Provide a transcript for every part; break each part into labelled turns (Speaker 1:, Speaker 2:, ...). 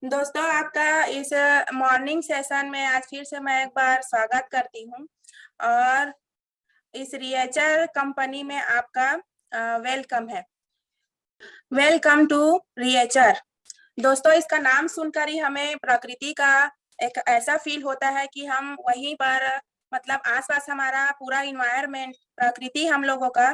Speaker 1: दोस्तों, आपका इस मॉर्निंग सेशन में आज फिर से मैं एक बार स्वागत करती हूँ। और इस रिएचर कंपनी में आपका वेलकम है। Welcome to Reacher. दोस्तों, इसका नाम सुनकर ही हमें प्रकृति का एक ऐसा फील होता है कि हम वहीं पर, मतलब आसपास हमारा पूरा इन्वायरमेंट, प्रकृति हम लोगों का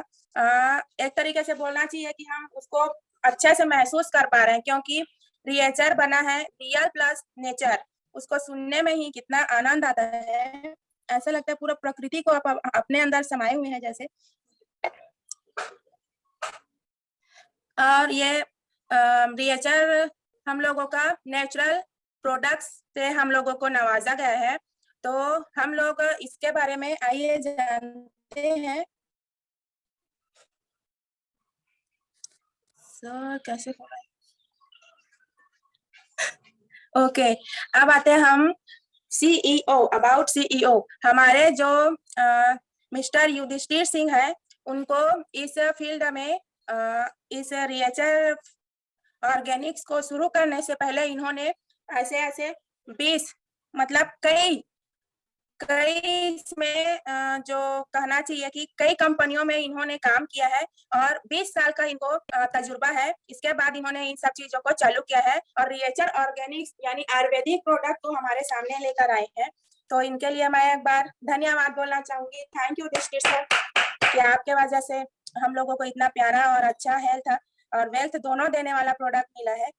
Speaker 1: एक तरीके से बोलना चाहिए कि हम उसको अच्छे से महसूस कर पा रहे हैं, क्योंकि रिएचर बना है रियल प्लस नेचर। उसको सुनने में ही कितना आनंद आता है। ऐसा लगता है पूरा प्रकृति को आप अपने अंदर समाये हुए हैं जैसे। और ये रिएचर हम लोगों का नेचुरल प्रोडक्ट्स से हम लोगों को नवाजा गया है। तो हम लोग इसके बारे में आइए जानते हैं। सर कैसे ओके, अब आते हैं हम सीईओ, अबाउट सीईओ। हमारे जो मिस्टर युधिष्ठिर सिंह है, उनको इस फील्ड में इस रिएचर ऑर्गेनिक्स को शुरू करने से पहले इन्होंने ऐसे ऐसे 20 मतलब कई इसमें जो कहना चाहिए कि कई कंपनियों में इन्होंने काम किया है और 20 साल का इनको तजुर्बा है। इसके बाद इन्होंने इन सब चीजों को चालू किया है और रिएचर ऑर्गेनिक्स यानी आयुर्वेदिक प्रोडक्ट को हमारे सामने लेकर आए हैं। तो इनके लिए मैं एक बार धन्यवाद बोलना चाहूंगी। थैंक यू युधिष्ठिर सर, कि आपके वजह से हम लोगों को इतना प्यारा और अच्छा हेल्थ और वेल्थ दोनों देने वाला प्रोडक्ट मिला है।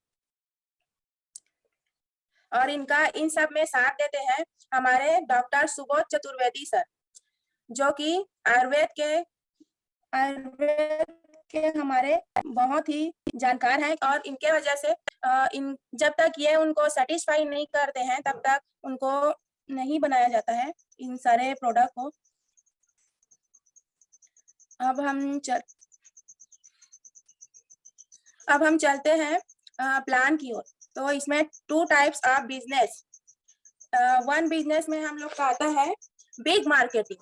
Speaker 1: और इनका इन सब में साथ देते हैं हमारे डॉक्टर सुबोध चतुर्वेदी सर, जो कि आयुर्वेद के हमारे बहुत ही जानकार हैं। और इनके वजह से जब तक ये उनको सेटिस्फाई नहीं करते हैं तब तक उनको नहीं बनाया जाता है इन सारे प्रोडक्ट को। अब हम चलते हैं प्लान की ओर। तो इसमें 2 types of business. One business में हम लोग का आता है बिग मार्केटिंग।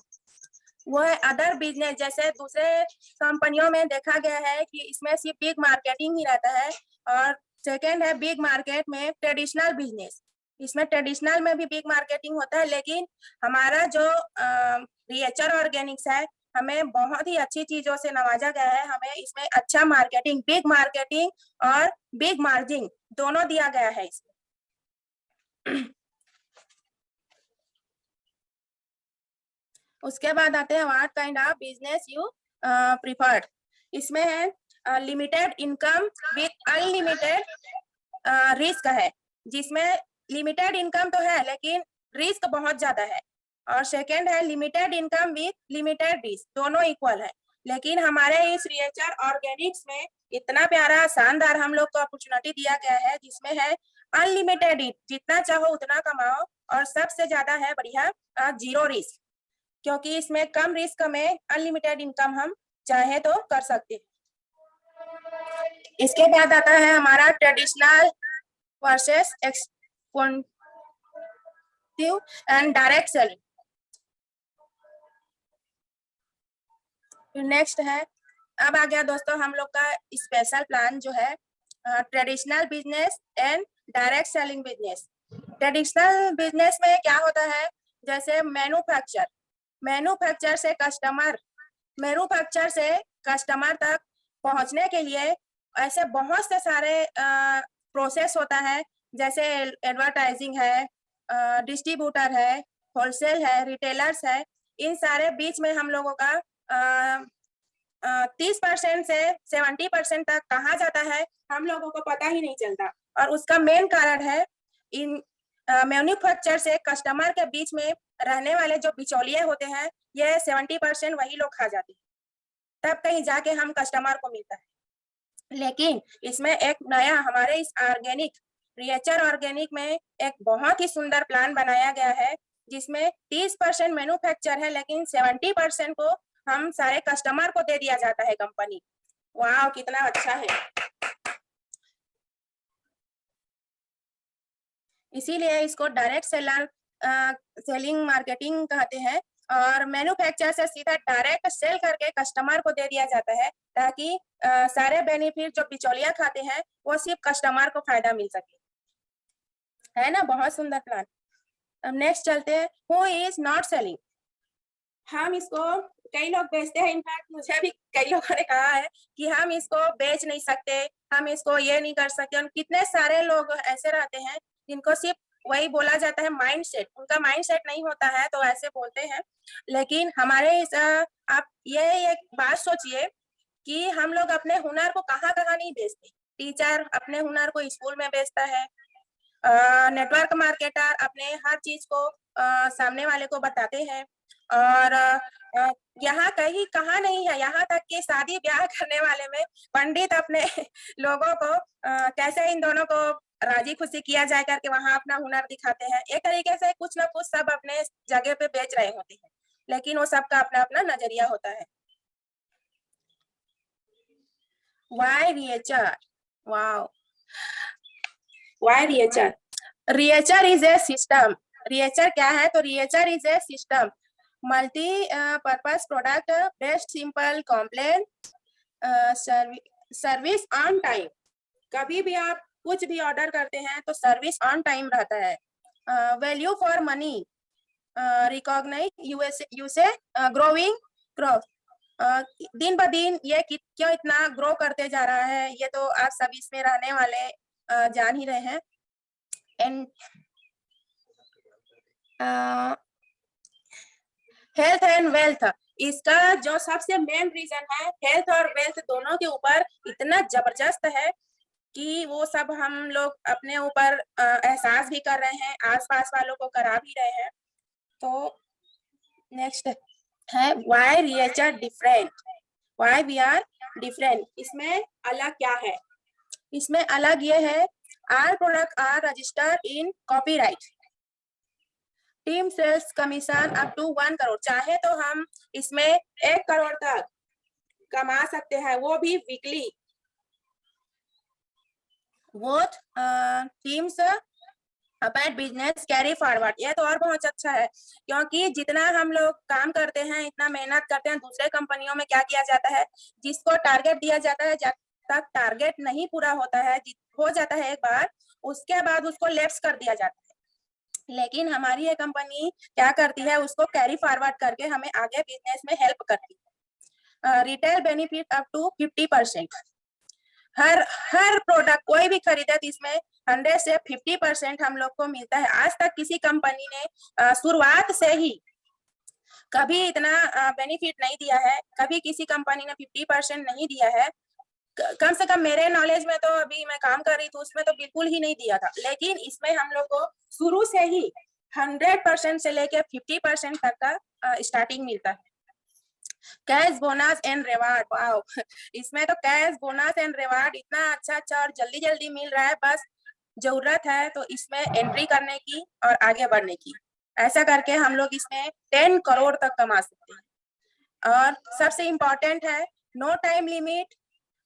Speaker 1: वो है अदर बिजनेस, जैसे दूसरे कंपनियों में देखा गया है कि इसमें सिर्फ बिग मार्केटिंग ही रहता है। और सेकेंड है बिग मार्केट में ट्रेडिशनल बिजनेस। इसमें ट्रेडिशनल में भी बिग मार्केटिंग होता है, लेकिन हमारा जो रिएचर ऑर्गेनिक्स है, हमें बहुत ही अच्छी चीजों से नवाजा गया है। हमें इसमें अच्छा मार्केटिंग, बिग मार्केटिंग और बिग मार्जिन दोनों दिया गया है इसमें। उसके बाद आते हैं what kind of business you preferred. इसमें है limited income with unlimited risk है, जिसमें लिमिटेड इनकम तो है लेकिन रिस्क बहुत ज्यादा है। और सेकेंड है limited income with limited risk, दोनों इक्वल है। लेकिन हमारे इस रिएचर ऑर्गेनिक्स में इतना प्यारा शानदार हम लोग को अपॉर्चुनिटी दिया गया है, जिसमें है अनलिमिटेड, जितना चाहो उतना कमाओ। और सबसे ज्यादा है बढ़िया जीरो रिस्क, क्योंकि इसमें कम रिस्क में अनलिमिटेड इनकम हम चाहे तो कर सकते हैं। इसके बाद आता है हमारा traditional versus exportive and direct selling. Next है, अब आ गया दोस्तों हम लोग का स्पेशल प्लान जो है traditional business and direct selling business. Traditional business में क्या होता है, जैसे मैन्युफैक्चर से कस्टमर तक पहुंचने के लिए ऐसे बहुत से सारे प्रोसेस होता है, जैसे एडवर्टाइजिंग है, डिस्ट्रीब्यूटर है, होलसेल है, रिटेलर्स है। इन सारे बीच में हम लोगों का 30% से 70% तक कहाँ जाता है हम लोगों को पता ही नहीं चलता। और उसका मेन कारण है इन मैन्युफैक्चर से कस्टमर के बीच में रहने वाले जो बिचौलिए होते हैं, ये 70% वही लोग खा जाते हैं, तब कहीं जाके हम कस्टमर को मिलता है। लेकिन इसमें एक नया हमारे इस रिएचर ऑर्गेनिक में एक बहुत ही सुंदर प्लान बनाया गया है, जिसमें 30% मैन्युफैक्चर है लेकिन 70% को हम सारे कस्टमर को दे दिया जाता है कंपनी। वाह, कितना अच्छा है। इसीलिए इसको डायरेक्ट सेलिंग मार्केटिंग कहते हैं। और मैन्युफैक्चर से सीधा डायरेक्ट सेल करके कस्टमर को दे दिया जाता है, ताकि सारे बेनिफिट जो बिचौलिया खाते हैं वो सिर्फ कस्टमर को फायदा मिल सके। है ना, बहुत सुंदर प्लान। अब नेक्स्ट चलते हैं, हु इज नॉट सेलिंग। हम इसको, कई लोग बेचते हैं, इनफैक्ट मुझे भी कई लोगों ने कहा है कि हम इसको बेच नहीं सकते, हम इसको ये नहीं कर सकते। और कितने सारे लोग ऐसे रहते हैं जिनको सिर्फ वही बोला जाता है माइंडसेट, उनका माइंडसेट नहीं होता है तो ऐसे बोलते हैं। लेकिन हमारे आप ये एक बात सोचिए कि हम लोग अपने हुनर को कहाँ कहाँ नहीं बेचते। टीचर अपने हुनर को स्कूल में बेचता है, नेटवर्क मार्केटर अपने हर चीज को सामने वाले को बताते हैं। और यहाँ कहीं कहाँ नहीं है, यहाँ तक कि शादी ब्याह करने वाले में पंडित अपने लोगों को कैसे इन दोनों को राजी खुशी किया जाए करके वहां अपना हुनर दिखाते हैं। एक तरीके से कुछ ना कुछ सब अपने जगह पे बेच रहे होते हैं, लेकिन वो सबका अपना अपना नजरिया होता है। Why reacher? Wow. Why reacher? Reacher is a system. Reacher क्या है? तो reacher is a system. Multi-purpose product, best simple complaint, service on time. कभी भी आप कुछ भी ऑर्डर करते हैं तो सर्विस ऑन टाइम रहता है। Value for money, recognise use growing growth. दिन ब दिन ये क्यों इतना ग्रो करते जा रहा है, ये तो आप सब इसमें रहने वाले जान ही रहे हैं। एंड हेल्थ एंड वेल्थ, इसका जो सबसे मेन रीजन है, हेल्थ और वेल्थ दोनों के ऊपर इतना जबरदस्त है कि वो सब हम लोग अपने ऊपर एहसास भी कर रहे हैं, आसपास वालों को करा भी रहे हैं। तो नेक्स्ट है why Reacher different, why we are different. इसमें अलग क्या है? इसमें अलग ये है, our product are registered in copyright, team sales commission up to 1 crore. चाहे तो हम इसमें 1 करोड़ तक कमा सकते हैं, वो भी weekly. What teams about business carry forward, ये तो और बहुत अच्छा है, क्योंकि जितना हम लोग काम करते हैं, इतना मेहनत करते हैं, दूसरे कंपनियों में क्या किया जाता है, जिसको टारगेट दिया जाता है, जब तक टारगेट नहीं पूरा होता है, हो जाता है एक बार, उसके बाद उसको लेफ्ट कर दिया जाता है। लेकिन हमारी ये कंपनी क्या करती है, उसको कैरी फॉरवर्ड करके हमें आगे बिजनेस में हेल्प करती है। Retail benefit up to 50%। हर प्रोडक्ट कोई भी खरीदे तो इसमें 100 से 50% हम लोग को मिलता है। आज तक किसी कंपनी ने शुरुआत से ही कभी इतना बेनिफिट नहीं दिया है, कभी किसी कंपनी ने 50% नहीं दिया है। कम से कम मेरे नॉलेज में, तो अभी मैं काम कर रही थी उसमें तो बिल्कुल ही नहीं दिया था, लेकिन इसमें हम लोग को शुरू से ही 100% से लेके 50% तक का स्टार्टिंग मिलता है। Cash bonus and reward, wow, इसमें तो कैश बोनस एंड रिवार्ड इतना अच्छा अच्छा और जल्दी जल्दी मिल रहा है। बस जरूरत है तो इसमें एंट्री करने की और आगे बढ़ने की। ऐसा करके हम लोग इसमें 10 करोड़ तक कमा सकते हैं। और सबसे इम्पोर्टेंट है, no time limit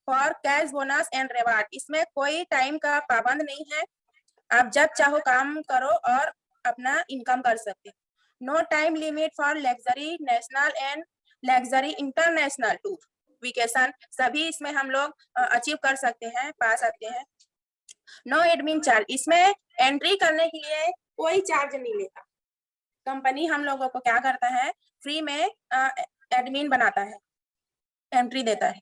Speaker 1: for cash bonus and reward. इसमें कोई टाइम का पाबंद नहीं है, आप जब चाहो काम करो और अपना इनकम कर सकते। No time limit for luxury national and luxury international tour vacation, सभी इसमें हम लोग अचीव कर सकते हैं, पा सकते हैं। नो एडमिन चार्ज, इसमें एंट्री करने के लिए कोई चार्ज नहीं लेता। कंपनी हम लोगों को क्या करता है, फ्री में एडमिन बनाता है, एंट्री देता है।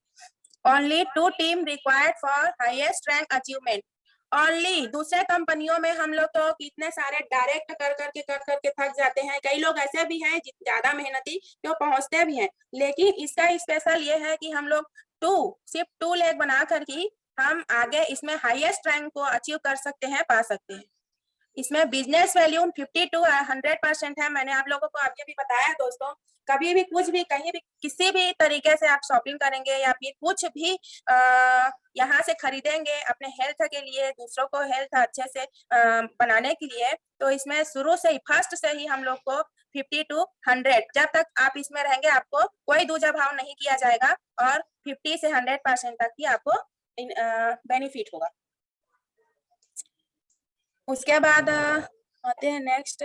Speaker 1: Only 2 team required for highest rank achievement. Only, दूसरे कंपनियों में हम लोग तो कितने सारे डायरेक्ट कर करके थक जाते हैं। कई लोग ऐसे भी हैं ज्यादा मेहनती जो पहुंचते भी हैं, लेकिन इसका स्पेशल ये है कि हम लोग सिर्फ 2 लेग बना कर ही हम आगे इसमें हाईएस्ट रैंक को अचीव कर सकते हैं, पा सकते हैं। इसमें बिजनेस वैल्यू 50 to 100% है। मैंने आप लोगों को आगे भी बताया दोस्तों, कभी भी कुछ भी कहीं भी किसी भी तरीके से आप शॉपिंग करेंगे या फिर कुछ भी यहाँ से खरीदेंगे अपने हेल्थ के लिए, दूसरों को हेल्थ अच्छे से बनाने के लिए, तो इसमें शुरू से ही फर्स्ट से ही हम लोग को 50 to 100, जब तक आप इसमें रहेंगे आपको कोई दूजा भाव नहीं किया जाएगा और 50 से 100% तक ही आपको बेनिफिट होगा। उसके बाद आते हैं next,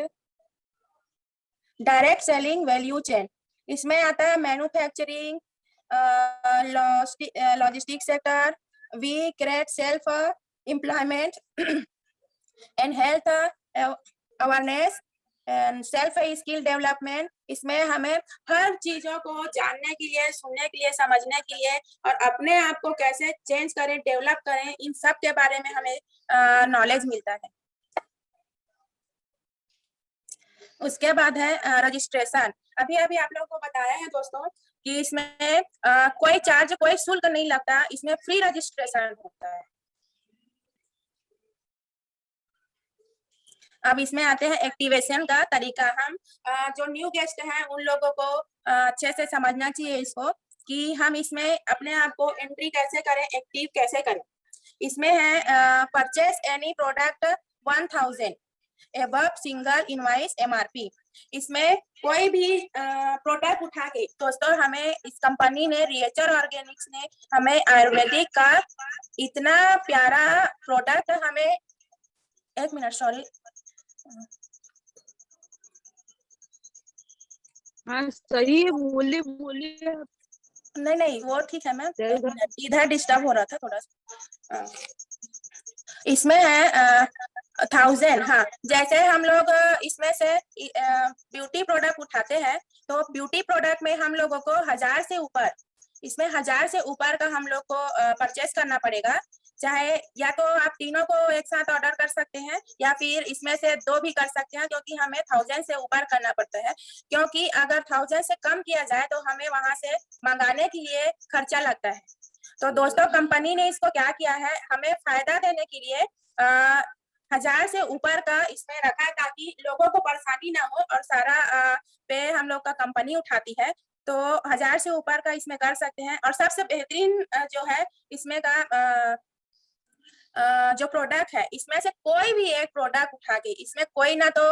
Speaker 1: direct selling value chain. इसमें आता है manufacturing, logistic sector, we create self employment, and health awareness and self skill development. इसमें हमें हर चीजों को जानने के लिए, सुनने के लिए, समझने के लिए और अपने आप को कैसे चेंज करें, डेवलप करें, इन सब के बारे में हमें नॉलेज मिलता है। उसके बाद है रजिस्ट्रेशन। अभी अभी आप लोगों को बताया है दोस्तों कि इसमें कोई चार्ज, कोई शुल्क नहीं लगता, इसमें फ्री रजिस्ट्रेशन होता है। अब इसमें आते हैं एक्टिवेशन का तरीका। हम जो न्यू गेस्ट हैं उन लोगों को अच्छे से समझना चाहिए इसको, कि हम इसमें अपने आप को एंट्री कैसे करें, एक्टिव कैसे करें। इसमें है purchase any product 1000 above single invoice MRP। इसमें कोई भी प्रोडक्ट उठा के दोस्तों, हमें इस कंपनी ने, रिएचर ऑर्गेनिक्स ने हमें आयुर्वेदिक का इतना प्यारा प्रोडक्ट हमें, एक मिनट सॉरी,
Speaker 2: हाँ सही है, बोलिए बोलिए।
Speaker 1: नहीं वो ठीक है मैम, इधर डिस्टर्ब हो रहा था थोड़ा सा। इसमें है 1000। हाँ, जैसे हम लोग इसमें से ब्यूटी प्रोडक्ट उठाते हैं, तो ब्यूटी प्रोडक्ट में हम लोगों को 1000 से ऊपर, इसमें 1000 से ऊपर का हम लोग को परचेस करना पड़ेगा। चाहे या तो आप तीनों को एक साथ ऑर्डर कर सकते हैं, या फिर इसमें से 2 भी कर सकते हैं, क्योंकि हमें 1000 से ऊपर करना पड़ता है। क्योंकि अगर 1000 से कम किया जाए तो हमें वहां से मंगाने के लिए खर्चा लगता है। तो दोस्तों, कंपनी ने इसको क्या किया है, हमें फायदा देने के लिए 1000 से ऊपर का इसमें रखा है, ताकि लोगों को परेशानी ना हो, और सारा पे हम लोग का कंपनी उठाती है। तो 1000 से ऊपर का इसमें कर सकते हैं। और सबसे बेहतरीन जो है इसमें का जो प्रोडक्ट है, इसमें से कोई भी एक प्रोडक्ट उठा के, इसमें कोई ना तो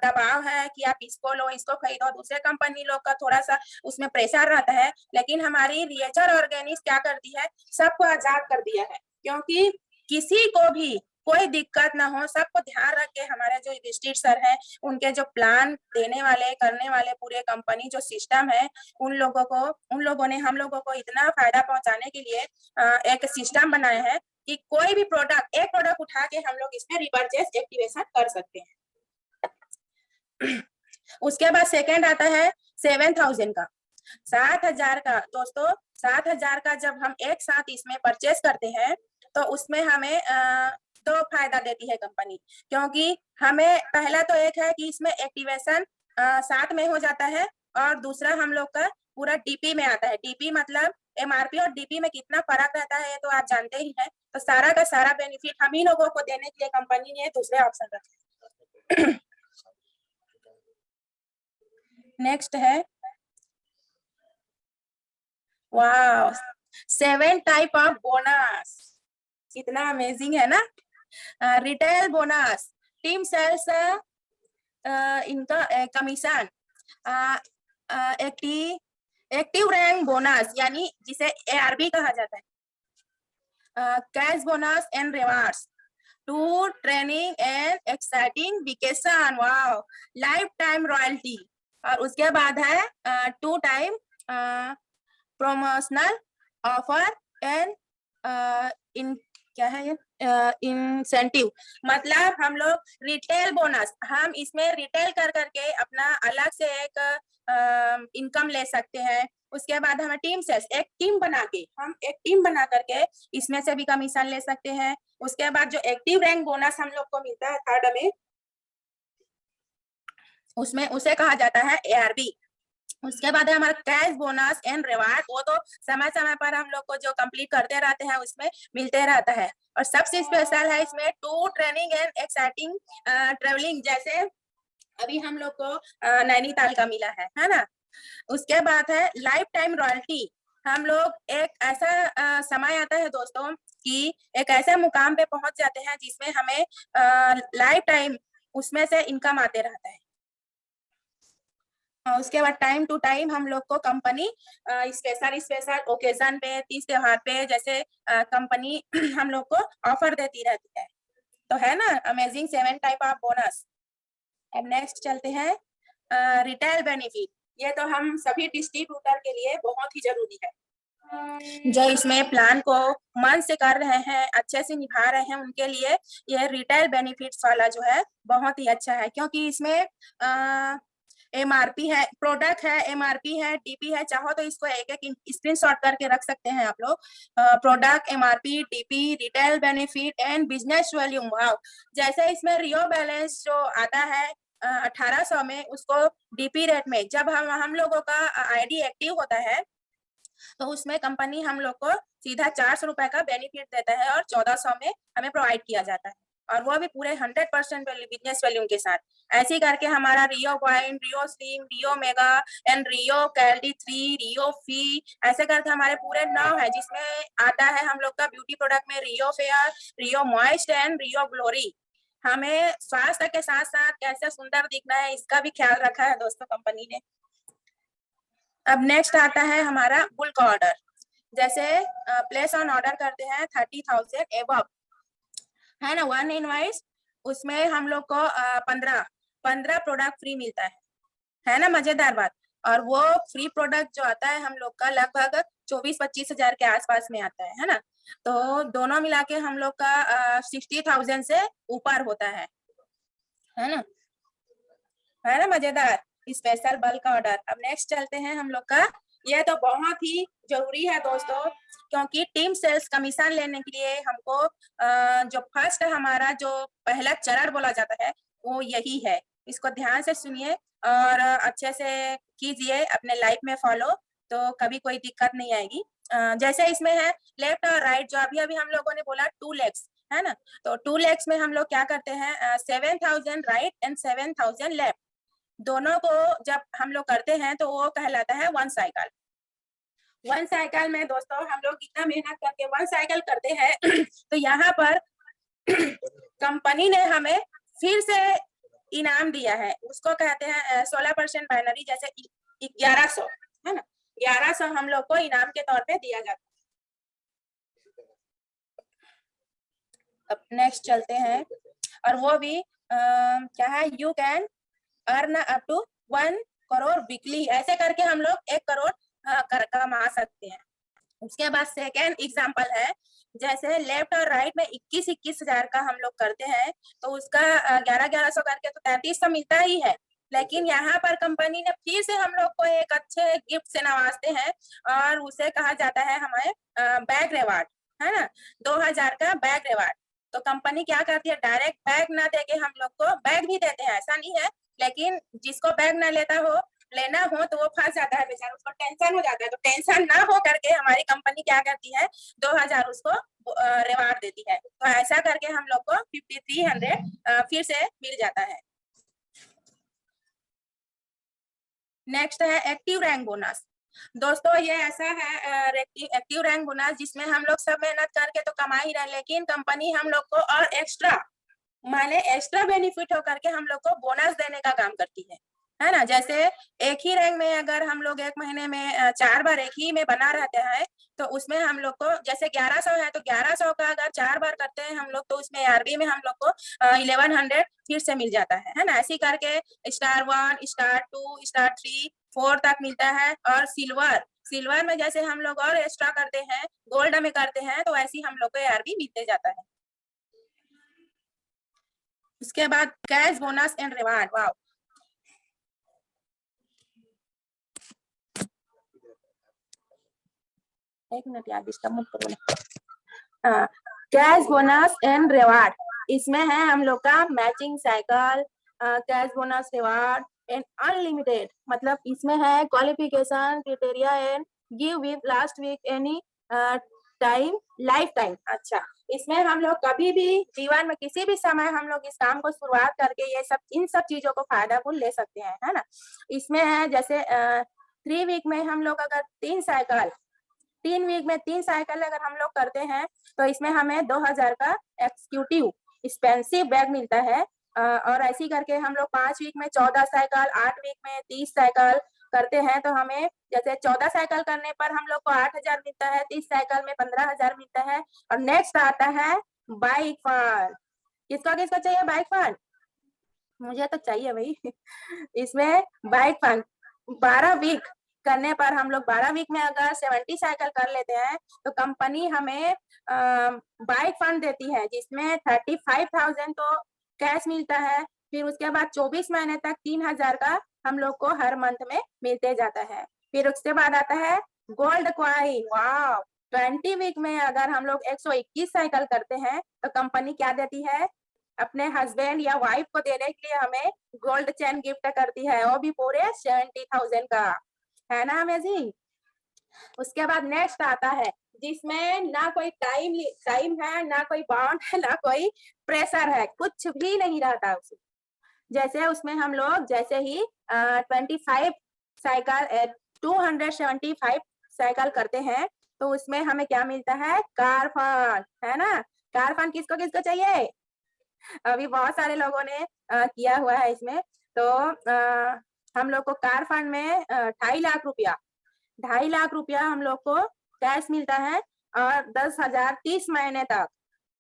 Speaker 1: दबाव है कि आप इसको लो, इसको खरीदो, दूसरे कंपनी लोग का थोड़ा सा उसमें प्रेशर रहता है। लेकिन हमारी रिएचर ऑर्गेनिक्स क्या करती है, सबको आजाद कर दिया है, क्योंकि किसी को भी कोई दिक्कत ना हो। सबको ध्यान रख के हमारे जो युधिष्ठिर सर है, उनके जो प्लान देने वाले, करने वाले, पूरे कंपनी जो सिस्टम है, उन लोगों ने हम लोगों को इतना फायदा पहुंचाने के लिए एक सिस्टम बनाए हैं कि कोई भी प्रोडक्ट, एक प्रोडक्ट उठा के हम लोग इसमें रिपर्चेस एक्टिवेशन कर सकते हैं। उसके बाद सेकंड आता है 7000 का, 7000 का। दोस्तों, 7000 का जब हम एक साथ इसमें परचेस करते हैं, तो उसमें हमें दो फायदा देती है कंपनी। क्योंकि हमें पहला तो एक है कि इसमें एक्टिवेशन साथ में हो जाता है, और दूसरा हम लोग का पूरा डीपी में आता है। डीपी मतलब MRP और डीपी में कितना फर्क रहता है, तो आप जानते ही हैं। तो सारा का सारा बेनिफिट हम ही लोगों को देने के लिए कंपनी ने दूसरे ऑप्शन रखे। नेक्स्ट है, वाह, 7 टाइप ऑफ बोनस। कितना अमेजिंग है ना। रिटेल बोनस, टीम सेल्स इनका कमीशन, एक्टिव रैंक बोनस, यानी जिसे ARB कहा जाता है, cash bonus and rewards, tour, training and exciting vacation, wow, life time royalty. और उसके बाद है 2 time promotional offer and in, क्या है ये, इंसेंटिव। मतलब हम लोग रिटेल बोनस, हम इसमें रिटेल कर करके अपना अलग से एक इनकम ले सकते हैं। उसके बाद हमें टीम सेल्स, एक टीम बना करके इसमें से भी कमीशन ले सकते हैं। उसके बाद जो एक्टिव रैंक बोनस हम लोग को मिलता है थर्ड में, उसमें उसे कहा जाता है ARB। उसके बाद है हमारा कैश बोनस एंड रिवार्ड, वो तो समय समय पर हम लोग को जो कंप्लीट करते रहते हैं उसमें मिलते रहता है। और सबसे स्पेशल है इसमें tour, training and exciting travelling, जैसे अभी हम लोग को नैनीताल का मिला है ना। उसके बाद है लाइफ टाइम रॉयल्टी। हम लोग एक ऐसा समय आता है दोस्तों कि एक ऐसे मुकाम पे पहुंच जाते हैं जिसमें हमें लाइफ टाइम उसमें से इनकम आते रहता है। उसके बाद टाइम टू टाइम हम लोग को कंपनी स्पेशल ओकेजन पे, तीज त्योहार पे, जैसे कंपनी हम लोग को ऑफर देती रहती है। तो है ना अमेजिंग 7 टाइप ऑफ बोनस। अब नेक्स्ट चलते हैं रिटेल बेनिफिट। ये तो हम सभी डिस्ट्रीब्यूटर के लिए बहुत ही जरूरी है। जो इसमें प्लान को मन से कर रहे हैं, अच्छे से निभा रहे हैं, उनके लिए ये रिटेल बेनिफिट्स वाला जो है बहुत ही अच्छा है, क्योंकि इसमें एमआरपी है, प्रोडक्ट है, एमआरपी है, डीपी है। चाहो तो इसको एक एक स्क्रीनशॉट करके रख सकते हैं आप लोग। Product, MRP, DP, retail benefit and business volume. Wow, जैसे इसमें रियो बैलेंस जो आता है 1800 में, उसको डीपी रेट में जब हम लोगों का आईडी एक्टिव होता है तो उसमें कंपनी हम लोग को सीधा 400 रुपए का बेनिफिट देता है और 1400 में हमें प्रोवाइड किया जाता है, और वो भी पूरे 100% बिजनेस वैल्यूम के साथ। ऐसे करके हमारा Rio point, Rio slim, Rio mega and Rio कैलडी 3, रियो फी, ऐसे करके हमारे पूरे 9 है, जिसमें आता है हम लोग का ब्यूटी प्रोडक्ट में Rio fair, Rio moist and Rio glory. हमें स्वास्थ्य के साथ साथ कैसे सुंदर दिखना है इसका भी ख्याल रखा है दोस्तों कंपनी ने। अब नेक्स्ट आता है हमारा बुल्क ऑर्डर। जैसे प्लेस ऑन ऑर्डर करते हैं 30,000 एबव, है ना, 1 इनवॉइस, उसमें हम लोग को 15 प्रोडक्ट फ्री मिलता है ना, मजेदार बात। और वो फ्री प्रोडक्ट जो आता है हम लोग का लगभग 24-25 हजार के आसपास में आता है ना। तो दोनों मिला के हम लोग का 60,000 से ऊपर होता है ना, मजेदार स्पेशल बल्क ऑर्डर। अब नेक्स्ट चलते हैं हम लोग का, ये तो बहुत ही जरूरी है दोस्तों, क्योंकि टीम सेल्स कमीशन लेने के लिए हमको जो फर्स्ट हमारा जो पहला चरण बोला जाता है वो यही है। इसको ध्यान से सुनिए और अच्छे से कीजिए अपने लाइफ में फॉलो, तो कभी कोई दिक्कत नहीं आएगी। जैसे इसमें है लेफ्ट और राइट, जो अभी अभी हम लोगों ने बोला 2 लेग्स, है ना। तो 2 लेग्स में हम लोग क्या करते हैं, 7,000 राइट एंड 7,000 लेफ्ट, दोनों को जब हम लोग करते हैं तो वो कहलाता है 1 साइकिल। 1 साइकिल में दोस्तों हम लोग इतना मेहनत करके 1 साइकिल करते हैं तो यहाँ पर कंपनी ने हमें फिर से इनाम दिया है, उसको कहते हैं 16% बाइनरी, जैसे 1100, है ना, 1100 हम लोग को इनाम के तौर पे दिया जाता है। अब नेक्स्ट चलते हैं, और वो भी क्या है, you can earn up to 1 crore weekly, ऐसे करके हम लोग 1 करोड़ कमा सकते हैं। उसके बाद सेकेंड एग्जाम्पल है, जैसे लेफ्ट और राइट में 21-21 हजार का हम लोग करते हैं तो उसका 11,1100 करके तो 3300 मिलता ही है। लेकिन यहाँ पर कंपनी ने फिर से हम लोग को एक अच्छे गिफ्ट से नवाजते हैं, और उसे कहा जाता है हमें बैग रिवार्ड, है ना, 2,000 का बैग रिवार्ड। तो कंपनी क्या करती है, डायरेक्ट बैग ना देके हम लोग को बैग भी देते हैं, ऐसा नहीं है, लेकिन जिसको बैग ना लेना हो तो वो फंस जाता है बेचारा, उसको टेंशन हो जाता है। तो टेंशन ना हो करके हमारी कंपनी क्या करती है, 2,000 उसको रिवार्ड देती है। तो ऐसा करके हम लोग को 5,300 फिर से मिल जाता है। नेक्स्ट है एक्टिव रैंक बोनस। दोस्तों ये ऐसा है एक्टिव रैंक बोनस, जिसमें हम लोग सब मेहनत करके तो कमा ही रहे, लेकिन कंपनी हम लोग को और एक्स्ट्रा माने एक्स्ट्रा बेनिफिट होकर के हम लोग को बोनस देने का काम करती है ना। जैसे एक ही रैंक में अगर हम लोग 1 महीने में 4 बार एक ही में बना रहते हैं तो उसमें हम लोग को जैसे 1100 है तो 1100 का अगर 4 बार करते हैं हम लोग तो उसमें आरबी में हम लोग को 1100 फिर से मिल जाता है ना। ऐसे करके स्टार 1, स्टार 2, स्टार 3, 4 तक मिलता है। और सिल्वर में जैसे हम लोग और एक्स्ट्रा करते हैं, गोल्ड में करते हैं, तो ऐसे हम लोग को आरबी मिलते जाता है। उसके बाद cash bonus and reward. Wow, एक मिनट यार, डिस्टर्ब मत करो। कैश बोनस एंड रिवार्ड, इसमें है हम लोग का matching cycle, cash bonus reward and unlimited, मतलब इसमें है qualification criteria and give with last week any time life time. अच्छा, इसमें हम लोग कभी भी जीवन में किसी भी समय हम लोग इस काम को शुरुआत करके ये सब इन सब चीजों को फायदा को ले सकते हैं, है ना। इसमें है जैसे 3 वीक में हम लोग अगर 3 वीक में 3 साइकिल अगर हम लोग करते हैं तो इसमें हमें 2,000 का एक्सिक्यूटिव एक्सपेंसिव बैग मिलता है। और ऐसी करके हम लोग 5 वीक में 14 साइकिल, 8 वीक में 30 साइकिल करते हैं तो हमें जैसे 14 साइकिल करने पर हम लोग को 8,000 मिलता है, 30 साइकिल में 15,000 मिलता है। और नेक्स्ट आता है बाइक फंड। किसको किसको चाहिए बाइक फंड? मुझे तो चाहिए भाई। इसमें बाइक फंड 12 वीक करने पर हम लोग 12 वीक में अगर 70 साइकिल कर लेते हैं तो कंपनी हमें बाइक फंड देती है, जिसमें 35,000 तो कैश मिलता है। फिर उसके बाद 24 महीने तक 3,000 का हम लोग को हर मंथ में मिलते जाता है। फिर उसके बाद आता है गोल्ड क्वाइन। वाह, 20 वीक में अगर हम लोग 121 साइकिल करते हैं तो कंपनी क्या देती है, अपने हस्बैंड या वाइफ को देने के लिए हमें गोल्ड चेन गिफ्ट करती है, वो भी पूरे 70,000 का, है ना अमेजिंग। उसके बाद नेक्स्ट आता है जिसमें ना कोई टाइम है, ना कोई बाउंड है, ना कोई प्रेशर है, कुछ भी नहीं रहता उसमें। जैसे उसमें हम लोग जैसे ही 25 साइकिल 275 साइकिल करते हैं तो उसमें हमें क्या मिलता है, कार फंड, है ना। कार फंड किसको किसको चाहिए, अभी बहुत सारे लोगों ने किया हुआ है इसमें। तो हम लोग को कार फंड में 2.5 लाख रुपया हम लोग को कैश मिलता है और 10,000 30 महीने तक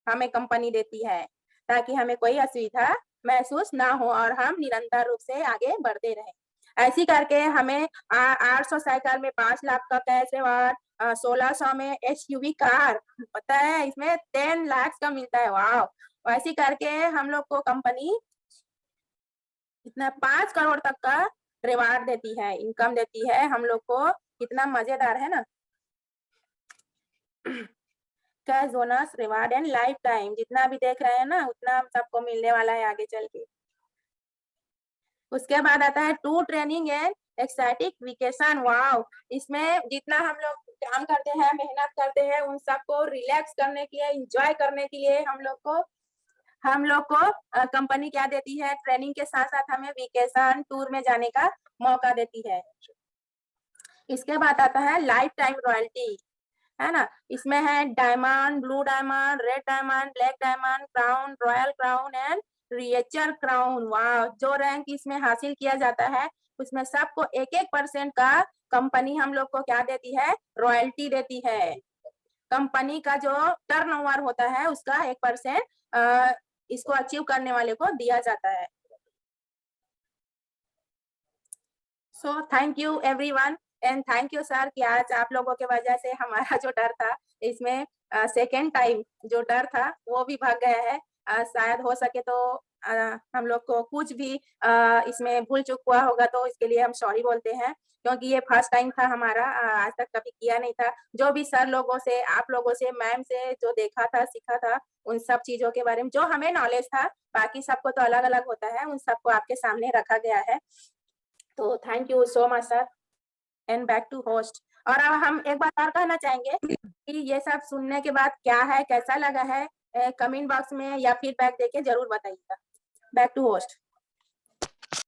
Speaker 1: हमें कंपनी देती है, ताकि हमें कोई असुविधा महसूस ना हो और हम निरंतर रूप से आगे बढ़ते रहें। ऐसी करके हमें 800 साइकिल में 5 लाख का कैश रिवार्ड, 1600 में एसयूवी कार, पता है इसमें 10 लाख का मिलता है। वाह, ऐसी करके हम लोग को कंपनी इतना 5 करोड़ तक का रिवार्ड देती है, इनकम देती है हम लोग को। कितना मजेदार है ना। Cash bonus, reward and life time, जितना भी देख रहे हैं ना उतना हम सबको मिलने वाला है आगे चल के। उसके बाद आता है tour training and exotic vacation. Wow, इसमें जितना हम लोग काम करते हैं, मेहनत करते हैं, उन सबको रिलैक्स करने के लिए, एंजॉय करने के लिए हम लोग को कंपनी क्या देती है, ट्रेनिंग के साथ साथ हमें वेकेशन टूर में जाने का मौका देती है। इसके बाद आता है लाइफ टाइम रॉयल्टी, है ना। इसमें है diamond, blue diamond, red diamond, black diamond, crown, royal crown and Reacher crown. वाह, जो रैंक इसमें हासिल किया जाता है उसमें सबको 1-1% का कंपनी हम लोग को क्या देती है, रॉयल्टी देती है। कंपनी का जो टर्नओवर होता है उसका 1% इसको अचीव करने वाले को दिया जाता है। So thank you everyone and thank you sir कि आज आप लोगों के वजह से हमारा जो डर था इसमें सेकेंड टाइम जो डर था वो भी भाग गया है। शायद हो सके तो हम लोग को कुछ भी इसमें भूल चूक हुआ होगा तो इसके लिए हम सॉरी बोलते हैं, क्योंकि ये फर्स्ट टाइम था हमारा, आज तक कभी किया नहीं था। जो भी सर लोगों से, आप लोगों से, मैम से जो देखा था, सीखा था, उन सब चीजों के बारे में जो हमें नॉलेज था, बाकी सबको तो अलग अलग होता है, उन सबको आपके सामने रखा गया है। तो thank you so much sir and back to host. और अब हम एक बात और कहना चाहेंगे कि ये सब सुनने के बाद क्या है, कैसा लगा है, कमेंट बॉक्स में या फीडबैक देके जरूर बताइएगा। Back to host.